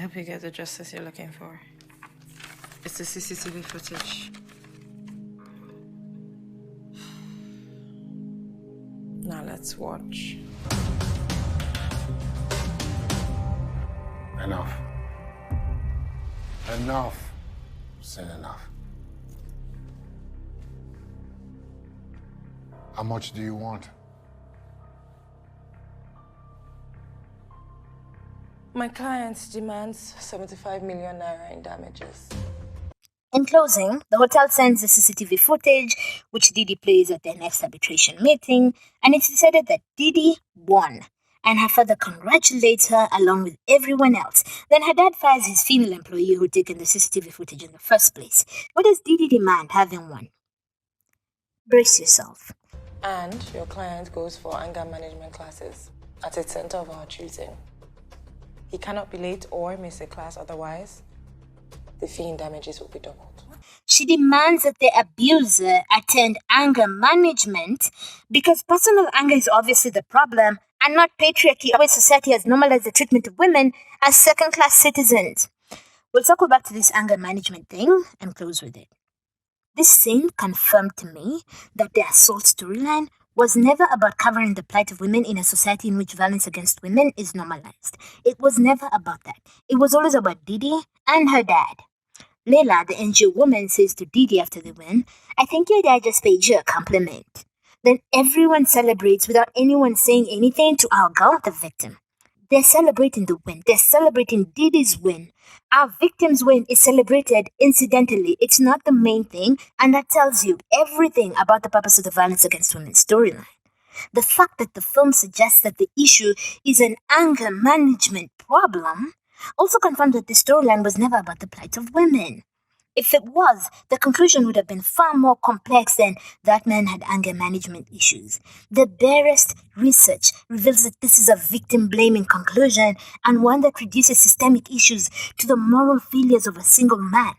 hope you get the justice you're looking for. It's the CCTV footage. Now let's watch. Enough. Enough. Said enough. How much do you want? My client demands 75 million naira in damages. In closing, the hotel sends the CCTV footage, which Didi plays at their next arbitration meeting, and it's decided that Didi won, and her father congratulates her along with everyone else. Then her dad fires his female employee who'd taken the CCTV footage in the first place. What does Didi demand having won? Brace yourself. And your client goes for anger management classes at a center of our choosing. He cannot be late or miss a class, otherwise the fee in damages will be doubled. She demands that the abuser attend anger management because personal anger is obviously the problem and not patriarchy, where society has normalized the treatment of women as second-class citizens. We'll circle back to this anger management thing and close with it. This scene confirmed to me that the assault storyline was never about covering the plight of women in a society in which violence against women is normalized. It was never about that. It was always about Didi and her dad. Leila, the NGO woman, says to Didi after the win, "I think your dad just paid you a compliment." Then everyone celebrates without anyone saying anything to our girl, the victim. They're celebrating the win. They're celebrating Didi's win. Our victim's win is celebrated incidentally. It's not the main thing, and that tells you everything about the purpose of the violence against women storyline. The fact that the film suggests that the issue is an anger management problem also confirmed that the storyline was never about the plight of women. If it was, the conclusion would have been far more complex than that man had anger management issues. The barest research reveals that this is a victim-blaming conclusion and one that reduces systemic issues to the moral failures of a single man.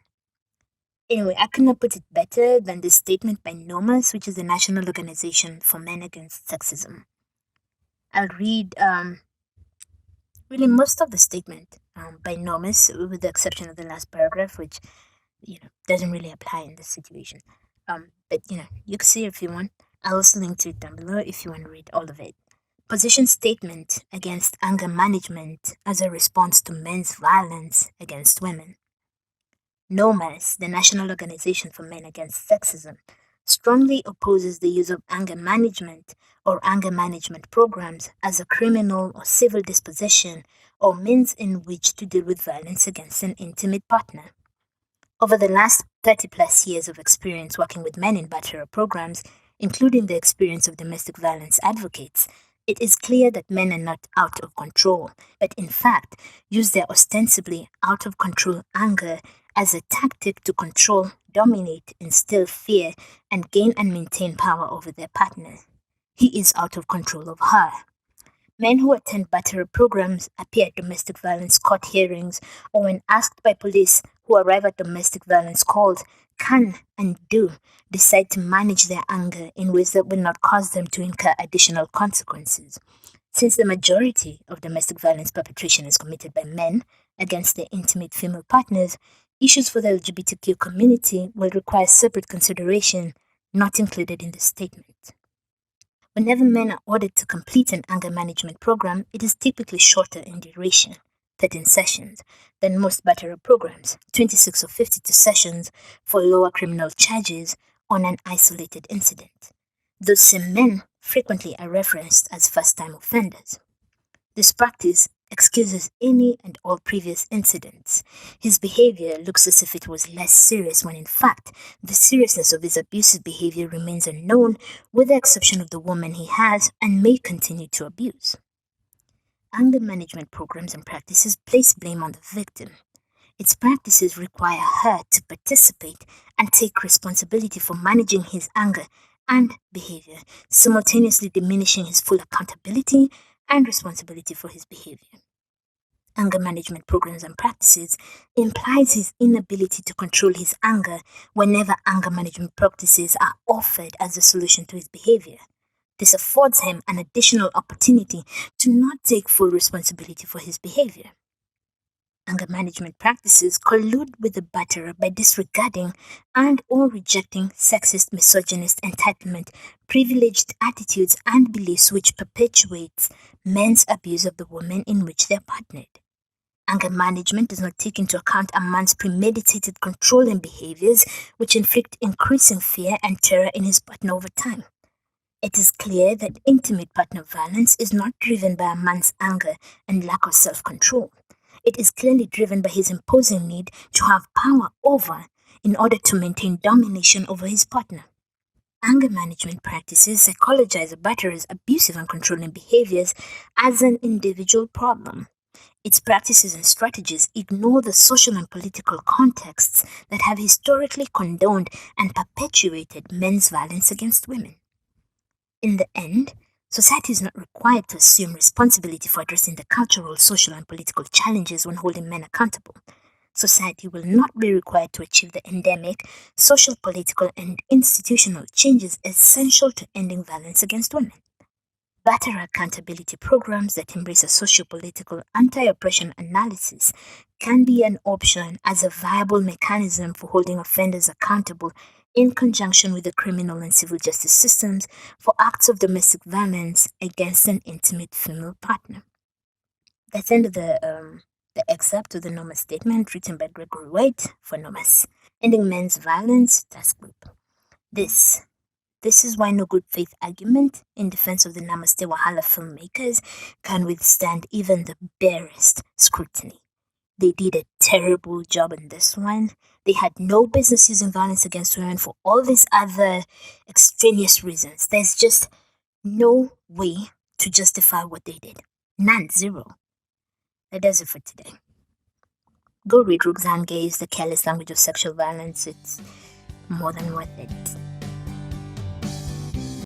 Anyway, I could not put it better than this statement by NOMAS, which is the National Organization for Men Against Sexism. I'll read really most of the statement by NOMAS, with the exception of the last paragraph, which doesn't really apply in this situation. But you can see it if you want. I'll also link to it down below if you want to read all of it. Position statement against anger management as a response to men's violence against women. NOMAS, the National Organization for Men Against Sexism, strongly opposes the use of anger management or anger management programs as a criminal or civil disposition or means in which to deal with violence against an intimate partner. Over the last 30 plus years of experience working with men in batterer programs, including the experience of domestic violence advocates, it is clear that men are not out of control, but in fact use their ostensibly out of control anger as a tactic to control, dominate, instill fear, and gain and maintain power over their partner. He is out of control of her. Men who attend batterer programs appear at domestic violence court hearings or when asked by police who arrive at domestic violence calls can and do decide to manage their anger in ways that will not cause them to incur additional consequences. Since the majority of domestic violence perpetration is committed by men against their intimate female partners, issues for the LGBTQ community will require separate consideration not included in the statement. Whenever men are ordered to complete an anger management program, it is typically shorter in duration, 13 sessions, than most batterer programs, 26 or 52 sessions for lower criminal charges on an isolated incident. Those same men frequently are referenced as first-time offenders. This practice excuses any and all previous incidents. His behavior looks as if it was less serious when in fact the seriousness of his abusive behavior remains unknown with the exception of the woman he has and may continue to abuse. Anger management programs and practices place blame on the victim. Its practices require her to participate and take responsibility for managing his anger and behavior, simultaneously diminishing his full accountability and responsibility for his behavior. Anger management programs and practices implies his inability to control his anger whenever anger management practices are offered as a solution to his behavior. This affords him an additional opportunity to not take full responsibility for his behavior. Anger management practices collude with the batterer by disregarding and or rejecting sexist, misogynist, entitlement, privileged attitudes and beliefs which perpetuates men's abuse of the women in which they are partnered. Anger management does not take into account a man's premeditated controlling behaviors which inflict increasing fear and terror in his partner over time. It is clear that intimate partner violence is not driven by a man's anger and lack of self-control. It is clearly driven by his imposing need to have power over in order to maintain domination over his partner. Anger management practices psychologize a batterer's abusive and controlling behaviors as an individual problem. Its practices and strategies ignore the social and political contexts that have historically condoned and perpetuated men's violence against women. In the end, society is not required to assume responsibility for addressing the cultural, social, and political challenges when holding men accountable. Society will not be required to achieve the endemic social, political, and institutional changes essential to ending violence against women. Better accountability programs that embrace a socio-political anti-oppression analysis can be an option as a viable mechanism for holding offenders accountable in conjunction with the criminal and civil justice systems for acts of domestic violence against an intimate female partner. That's the end of the excerpt of the NOMAS statement written by Gregory White for NOMAS, Ending Men's Violence Task Group. This is why no good faith argument in defense of the Namaste Wahala filmmakers can withstand even the barest scrutiny. They did a terrible job in this one. They had no business using violence against women for all these other extraneous reasons. There's just no way to justify what they did. None, zero. That does it for today. Go read Roxane Gay's The Careless Language of Sexual Violence. It's more than worth it.